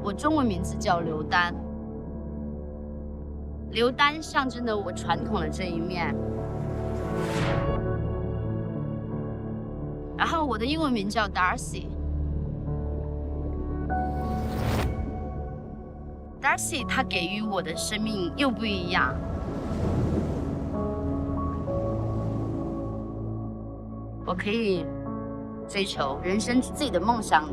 我中文名字叫刘丹，刘丹象征着我传统的这一面。然后我的英文名叫 Darcy。Darcy 它给予我的生命又不一样。我可以追求人生自己的梦想。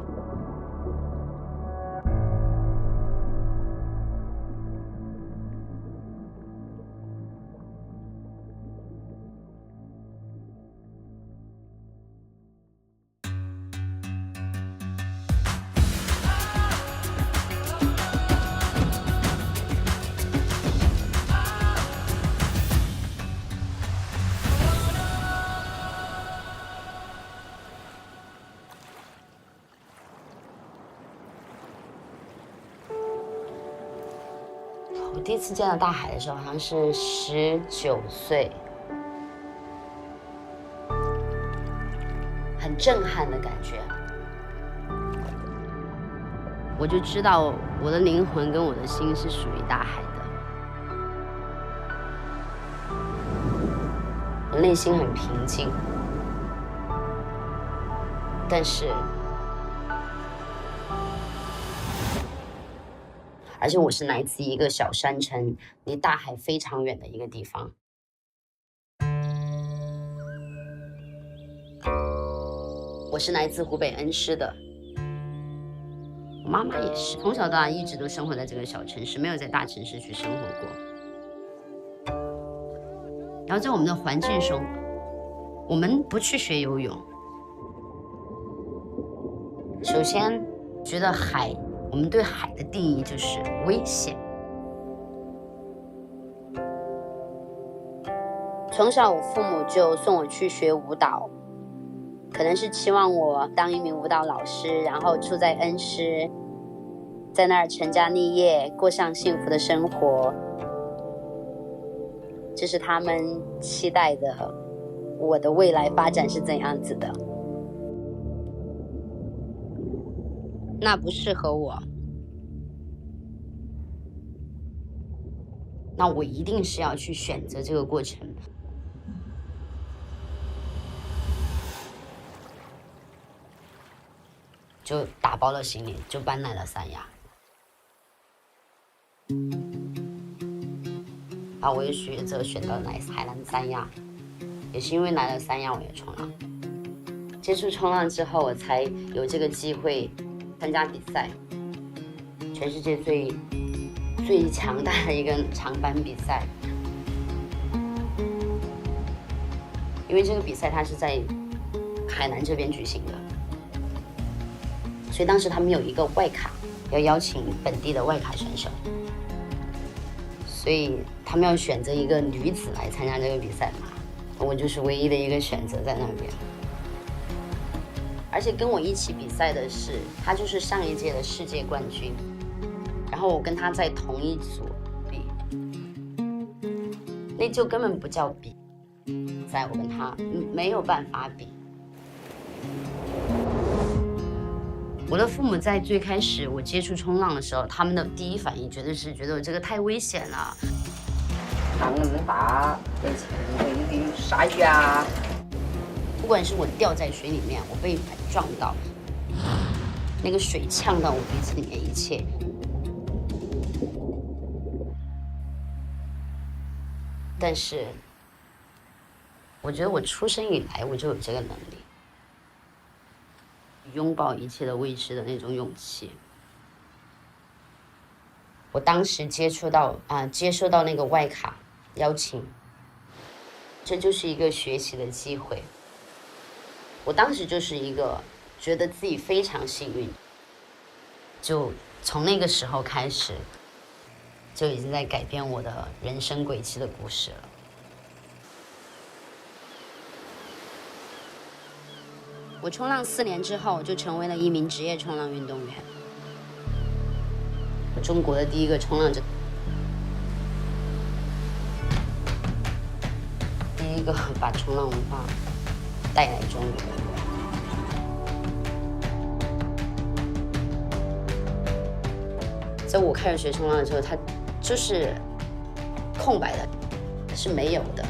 我第一次见到大海的时候，好像是19岁，很震撼的感觉。我就知道我的灵魂跟我的心是属于大海的。我内心很平静，但是。而且我是来自一个小山城，离大海非常远的一个地方。我是来自湖北恩施的，我妈妈也是，从小到大一直都生活在这个小城市，没有在大城市去生活过。然后在我们的环境中，我们不去学游泳。首先，觉得海。我们对海的定义就是危险。从小我父母就送我去学舞蹈，可能是期望我当一名舞蹈老师，然后住在恩施，在那儿成家立业，过上幸福的生活。这是他们期待的我的未来发展是怎样子的。那不适合我，那我一定是要去选择这个过程。就打包了行李，就搬来了三亚。然后我又选择来海南三亚，也是因为来了三亚，我也冲浪。接触冲浪之后，我才有这个机会参加比赛，全世界最强大的一个长板比赛。因为这个比赛它是在海南这边举行的，所以当时他们有一个外卡，要邀请本地的外卡选手，所以他们要选择一个女子来参加这个比赛嘛，我就是唯一的一个选择在那边。而且跟我一起比赛的是，他就是上一届的世界冠军，然后我跟他在同一组比，那就根本不叫比赛，我跟他没有办法比。我的父母在最开始我接触冲浪的时候，他们的第一反应觉得我这个太危险了，浪那么大，而且有点鲨鱼啊。不管是我掉在水里面，我被海撞到，那个水呛到我鼻子里面，一切。但是，我觉得我出生以来我就有这个能力，拥抱一切的未知的那种勇气。我当时接收到那个外卡邀请，这就是一个学习的机会。我当时就是一个觉得自己非常幸运，就从那个时候开始，就已经在改变我的人生轨迹的故事了。我冲浪4年之后，就成为了一名职业冲浪运动员，中国的第一个冲浪者，第一个把冲浪文化带来中国。在我开始学冲浪的时候，它就是空白的，是没有的。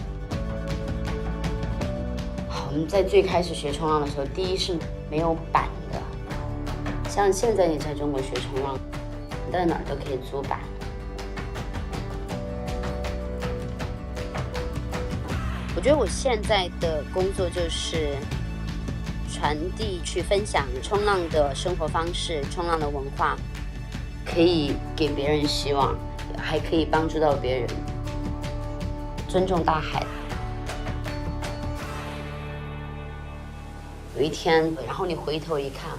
好，我们在最开始学冲浪的时候，第一是没有板的，像现在你在中国学冲浪，你在哪儿都可以租板。我觉得我现在的工作就是传递、去分享冲浪的生活方式、冲浪的文化，可以给别人希望，还可以帮助到别人，尊重大海。有一天，然后你回头一看，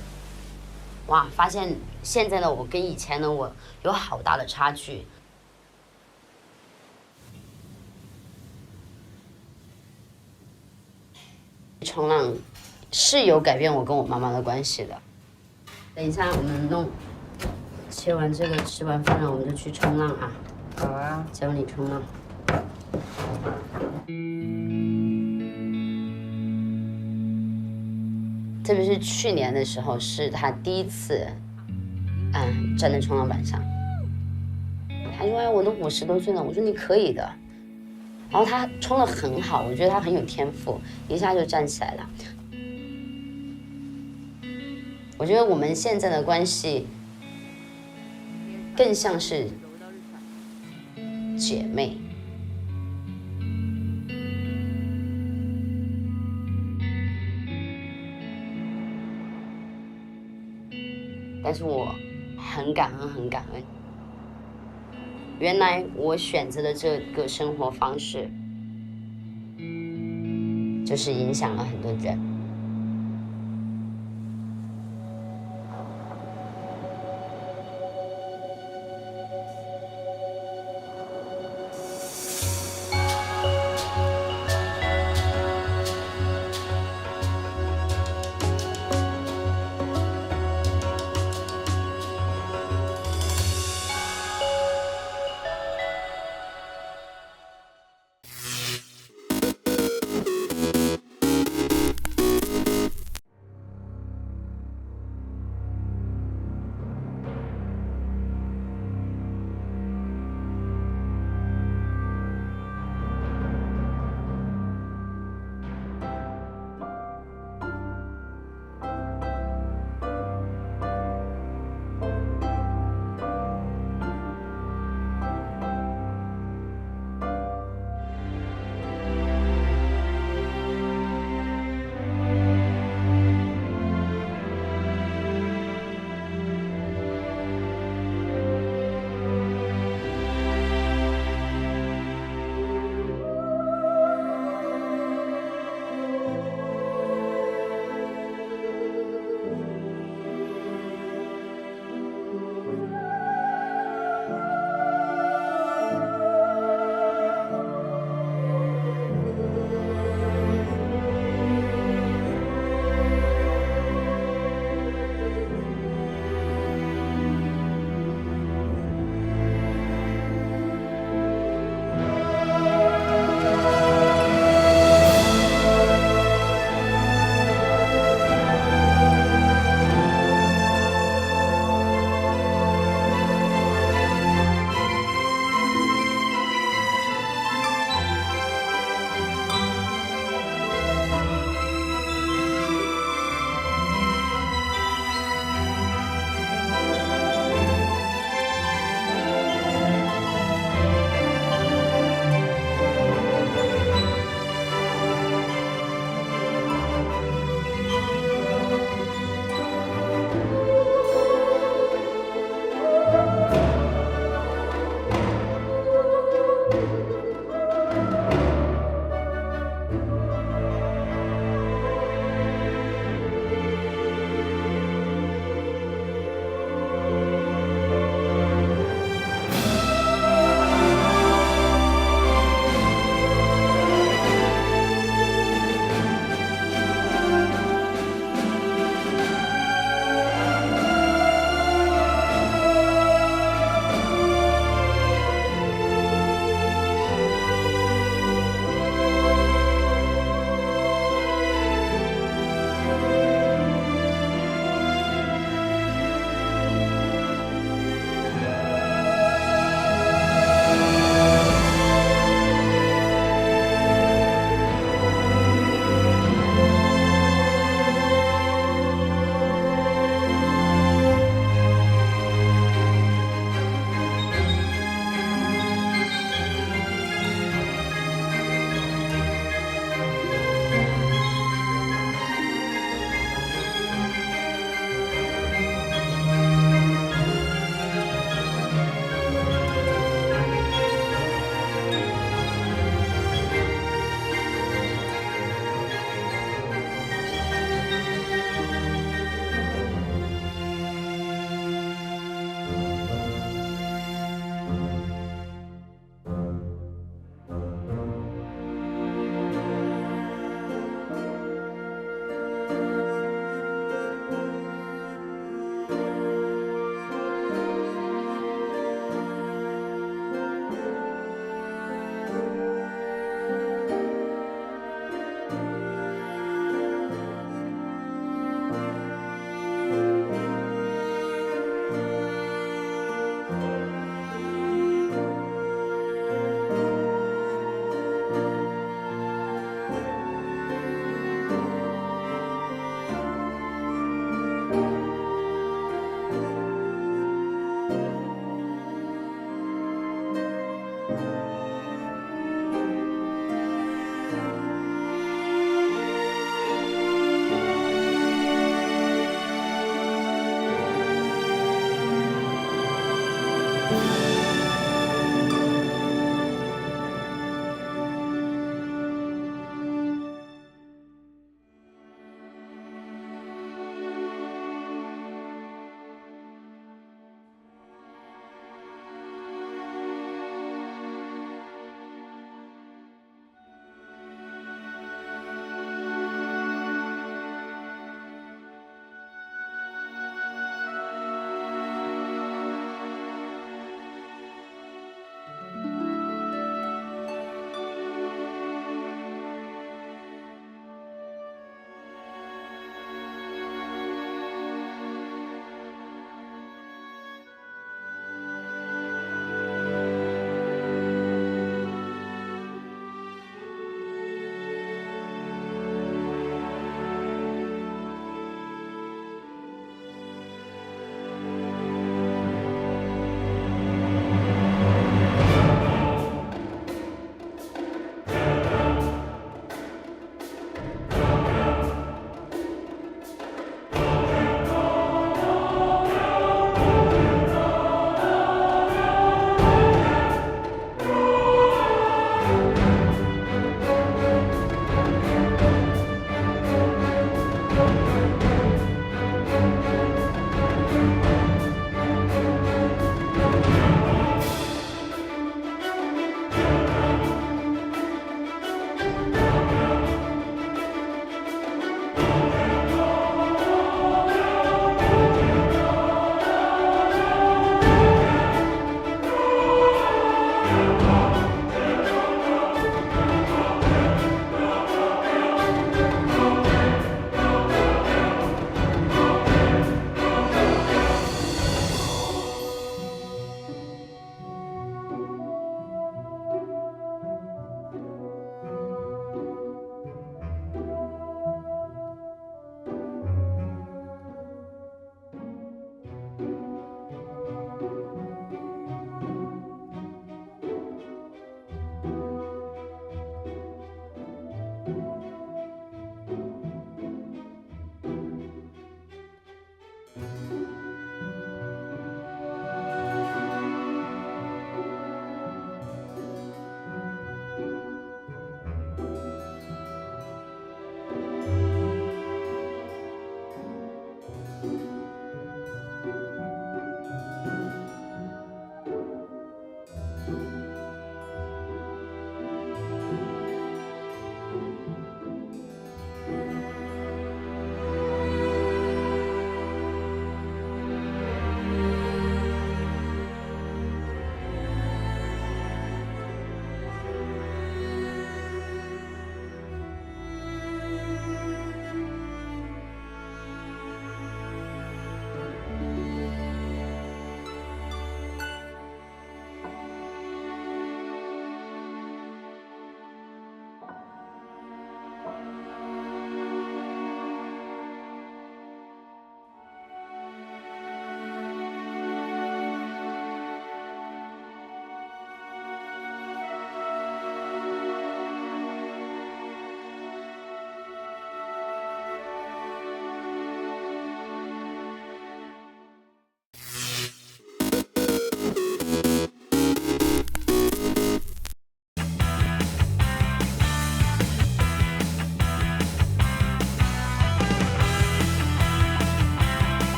哇，发现现在的我跟以前的我有好大的差距。冲浪是有改变我跟我妈妈的关系的。等一下我们切完这个，吃完饭了，我们就去冲浪啊。好啊，教你冲浪。特别是去年的时候，是他第一次，站在冲浪板上。他说：“哎，我都50多岁了。”我说：“你可以的。”然后他冲得很好，我觉得他很有天赋，一下就站起来了。我觉得我们现在的关系更像是姐妹。但是我很感恩，很感恩。原来我选择的这个生活方式，就是影响了很多人。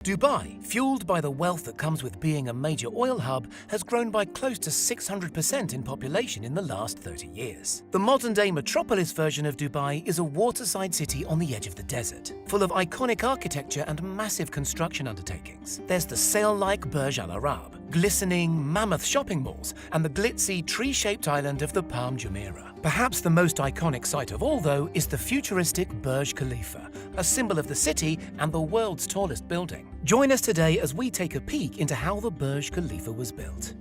Dubai, fueled by the wealth that comes with being a major oil hub, has grown by close to 600% in population in the last 30 years. The modern-day metropolis version of Dubai is a waterside city on the edge of the desert, full of iconic architecture and massive construction undertakings. There's the sail-like Burj Al Arab, glistening, mammoth shopping malls, and the glitzy, tree-shaped island of the Palm Jumeirah. Perhaps the most iconic sight of all, though, is the futuristic Burj Khalifa, a symbol of the city and the world's tallest building. Join us today as we take a peek into how the Burj Khalifa was built.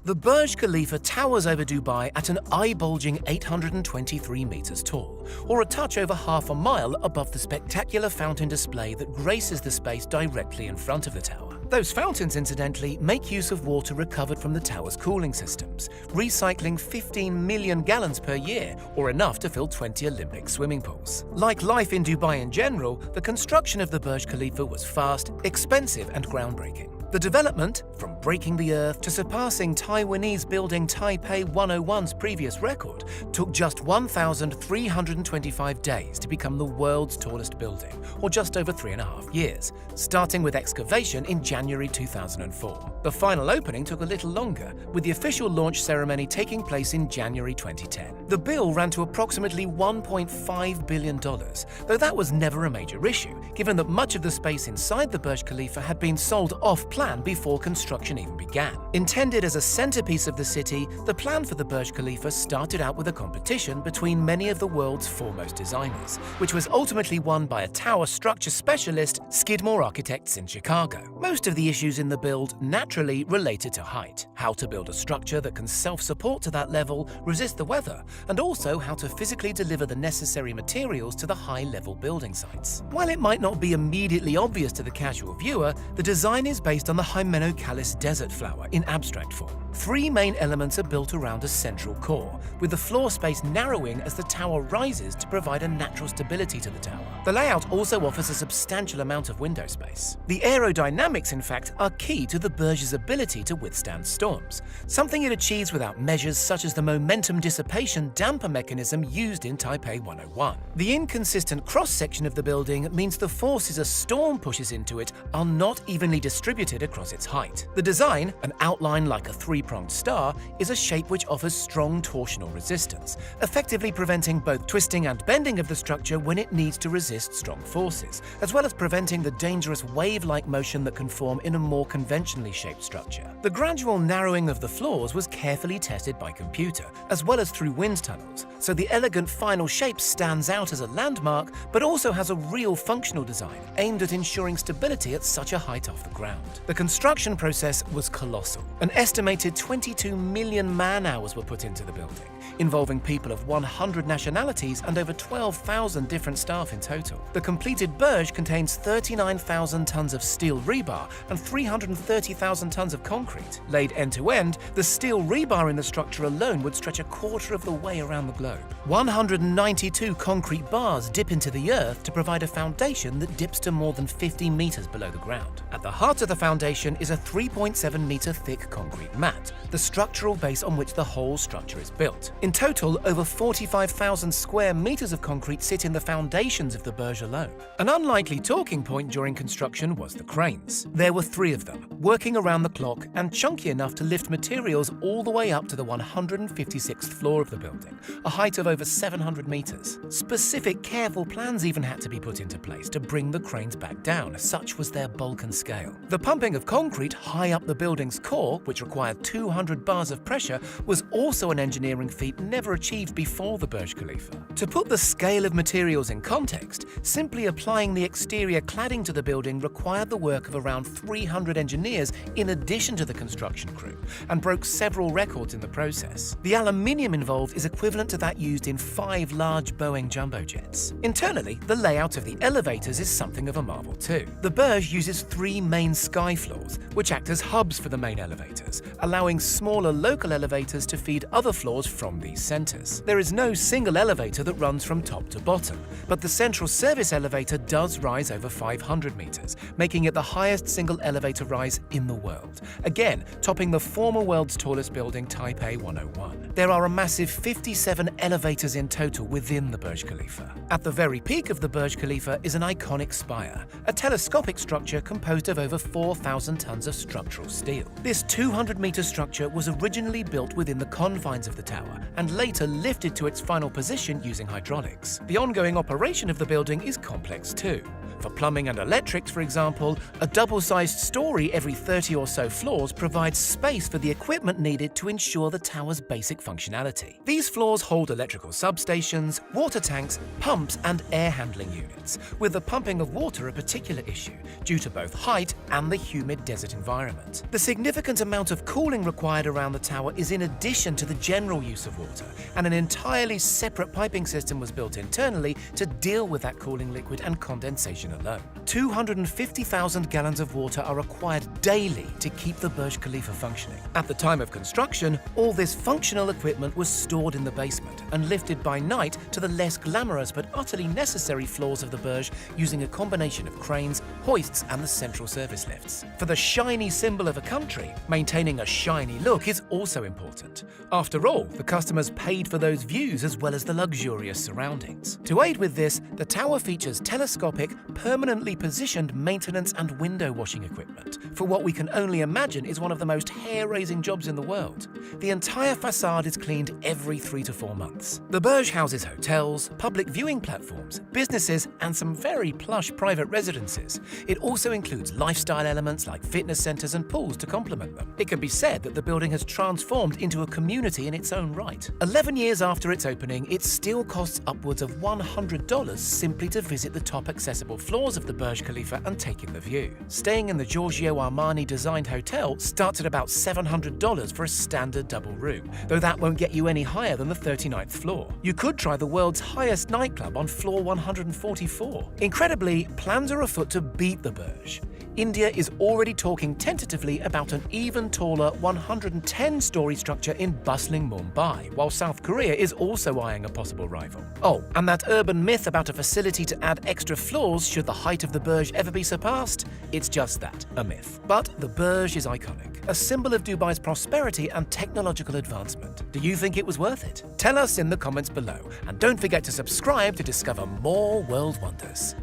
The Burj Khalifa towers over Dubai at an eye-bulging 823 meters tall, or a touch over half a mile above the spectacular fountain display that graces the space directly in front of the tower. Those fountains, incidentally, make use of water recovered from the tower's cooling systems, recycling 15 million gallons per year, or enough to fill 20 Olympic swimming pools. Like life in Dubai in general, the construction of the Burj Khalifa was fast, expensive, and groundbreaking. The development, from breaking the earth to surpassing Taiwanese building Taipei 101's previous record, took just 1,325 days to become the world's tallest building, or just over 3.5 years, starting with excavation in January 2004. The final opening took a little longer, with the official launch ceremony taking place in January 2010. The bill ran to approximately $1.5 billion, though that was never a major issue, given that much of the space inside the Burj Khalifa had been sold off-plan before construction even began. Intended as a centerpiece of the city, the plan for the Burj Khalifa started out with a competition between many of the world's foremost designers, which was ultimately won by a tower structure specialist, Skidmore Architects in Chicago. Most of the issues in the build naturally related to height, how to build a structure that can self-support to that level, resist the weather, and also how to physically deliver the necessary materials to the high-level building sites. While it might not be immediately obvious to the casual viewer, the design is based on the Hymenocallis desert flower in abstract form. 3 main elements are built around a central core, with the floor space narrowing as the tower rises to provide a natural stability to the tower. The layout also offers a substantial amount of window space. The aerodynamics, in fact, are key to the Burj's ability to withstand storms, something it achieves without measures such as the momentum dissipation damper mechanism used in Taipei 101. The inconsistent cross-section of the building means the forces a storm pushes into it are not evenly distributed distributed across its height. The design, an outline like a three-pronged star, is a shape which offers strong torsional resistance, effectively preventing both twisting and bending of the structure when it needs to resist strong forces, as well as preventing the dangerous wave-like motion that can form in a more conventionally shaped structure. The gradual narrowing of the floors was carefully tested by computer, as well as through wind tunnels, so the elegant final shape stands out as a landmark, but also has a real functional design aimed at ensuring stability at such a height off the ground. The construction process was colossal. An estimated 22 million man-hours were put into the building, involving people of 100 nationalities and over 12,000 different staff in total. The completed Burj contains 39,000 tons of steel rebar and 330,000 tons of concrete. Laid end-to-end, the steel rebar in the structure alone would stretch a quarter of the way around the globe. 192 concrete bars dip into the earth to provide a foundation that dips to more than 50 meters below the ground. At the heart of the foundation is a 3.7-meter thick concrete mat, the structural base on which the whole structure is built. In total, over 45,000 square meters of concrete sit in the foundations of the Burj alone. An unlikely talking point during construction was the cranes. There were 3 of them, working around the clock and chunky enough to lift materials all the way up to the 156th floor of the building, a height of over 700 meters. Specific, careful plans even had to be put into place to bring the cranes back down, such was their bulk and scale. The pumping of concrete high up the building's core, which required 200 bars of pressure, was also an engineering feat never achieved before the Burj Khalifa. To put the scale of materials in context, simply applying the exterior cladding to the building required the work of around 300 engineers in addition to the construction crew, and broke several records in the process. The aluminium involved is equivalent to that used in 5 large Boeing jumbo jets. Internally, the layout of the elevators is something of a marvel too. The Burj uses 3 main sky floors, which act as hubs for the main elevators, allowing smaller local elevators to feed other floors from these centers. There is no single elevator that runs from top to bottom, but the central service elevator does rise over 500 meters, making it the highest single elevator rise in the world, again topping the former world's tallest building, Taipei 101. There are a massive 57 elevators in total within the Burj Khalifa. At the very peak of the Burj Khalifa is an iconic spire, a telescopic structure composed of over 4,000 tons of structural steel. This 200-meter structure was originally built within the confines of the tower and later lifted to its final position using hydraulics. The ongoing operation of the building is complex too. For plumbing and electrics, for example, a double-sized story every 30 or so floors provides space for the equipment needed to ensure the tower's basic functionality. These floors hold electrical substations, water tanks, pumps, and air handling units, with the pumping of water a particular issue due to both height and the humid desert environment. The significant amount of cooling required around the tower is in addition to the general use of water, and an entirely separate piping system was built internally to deal with that cooling liquid and condensation alone. 250,000 gallons of water are required daily to keep the Burj Khalifa functioning. At the time of construction, all this functional equipment was stored in the basement and lifted by night to the less glamorous but utterly necessary floors of the Burj using a combination of cranes, hoists, and the central service lifts. For the shiny symbol of a country, maintaining a shiny look is also important. After all, the customers paid for those views as well as the luxurious surroundings. To aid with this, the tower features telescopic, permanently positioned maintenance and window washing equipment for what we can only imagine is one of the most hair-raising jobs in the world. The entire facade is cleaned every 3 to 4 months. The Burj houses hotels, public viewing platforms, businesses, and some very plush private residences. It also includes lifestyle elements like fitness centers and pools to complement them. It can be said that the building has transformed into a community in its own right. 11 years after its opening, it still costs upwards of $100 simply to visit the top accessible floors of the Burj Khalifa and take in the view. Staying in the Giorgio Armani-designed hotel starts at about $700 for a standard double room, though that won't get you any higher than the 39th floor. You could try the world's highest nightclub on floor 144. Incredibly, plans are afoot to beat the Burj. India is already talking tentatively about an even taller 110-story structure in bustling Mumbai, while South Korea is also eyeing a possible rival. Oh, and that urban myth about a facility to add extra floors should the height of the Burj ever be surpassed? It's just that, a myth. But the Burj is iconic, a symbol of Dubai's prosperity and technological advancement. Do you think it was worth it? Tell us in the comments below, and don't forget to subscribe to discover more world wonders.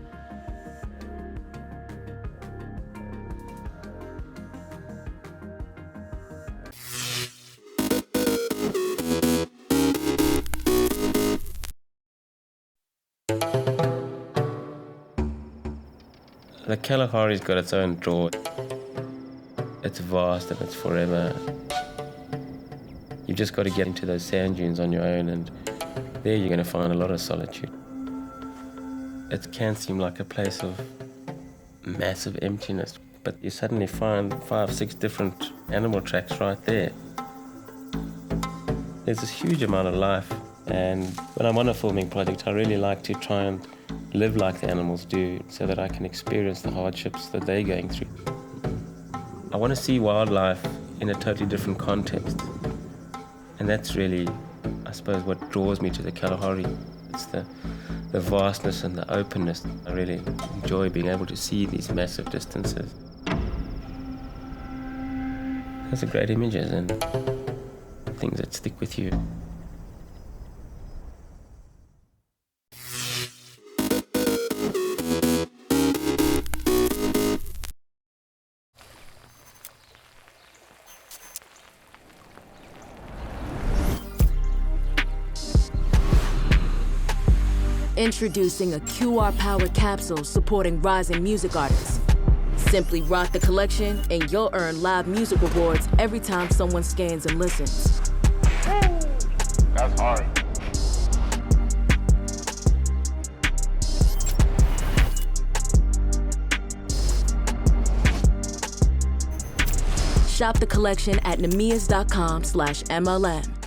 The Kalahari's got its own draw. It's vast and it's forever. You've just got to get into those sand dunes on your own, and there you're going to find a lot of solitude. It can seem like a place of massive emptiness, but you suddenly find 5, 6 different animal tracks right there. There's this huge amount of life, and when I'm on a filming project, I really like to try and live like the animals do so that I can experience the hardships that they're going through. I want to see wildlife in a totally different context, and that's really, I suppose, what draws me to the Kalahari. It's the vastness and the openness. I really enjoy being able to see these massive distances. Those are great images and things that stick with you. Introducing a QR-powered capsule supporting rising music artists. Simply rock the collection and you'll earn live music rewards every time someone scans and listens. That's hard. Shop the collection at namias.com/MLM.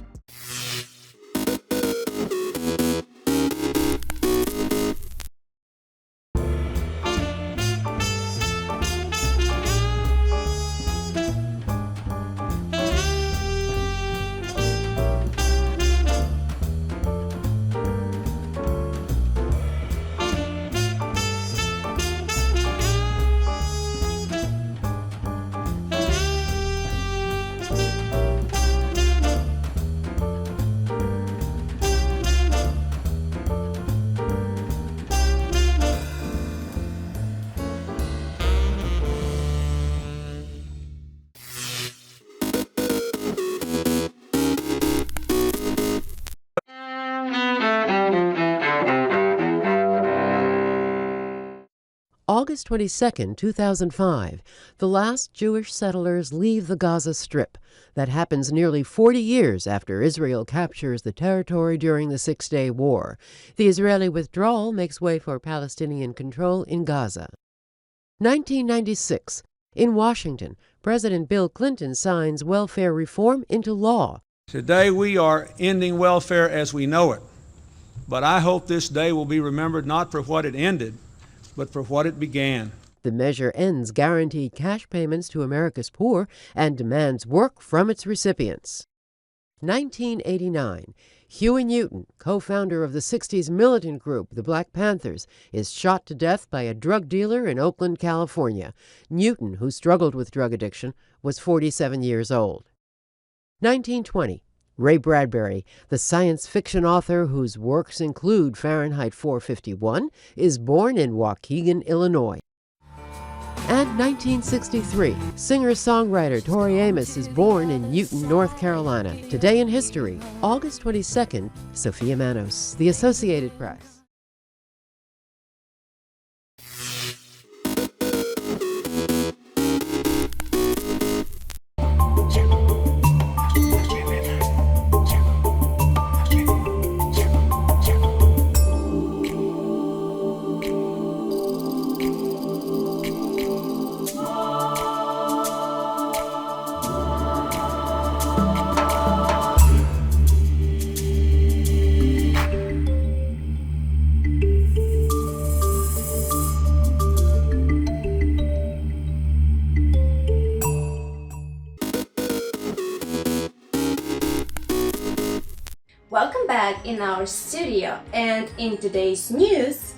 August 22, 2005, the last Jewish settlers leave the Gaza Strip. That happens nearly 40 years after Israel captures the territory during the Six-Day War. The Israeli withdrawal makes way for Palestinian control in Gaza. 1996, in Washington, President Bill Clinton signs welfare reform into law. Today we are ending welfare as we know it, but I hope this day will be remembered not for what it ended, but for what it began. The measure ends guaranteed cash payments to America's poor and demands work from its recipients. 1989, Huey Newton, co-founder of the 60s militant group, the Black Panthers, is shot to death by a drug dealer in Oakland, California. Newton, who struggled with drug addiction, was 47 years old. 1920, Ray Bradbury, the science fiction author whose works include Fahrenheit 451, is born in Waukegan, Illinois. And 1963, singer-songwriter Tori Amos is born in Newton, North Carolina. Today in history, August 22nd, Sophia Manos, The Associated Press. Welcome back in our studio, and in today's news,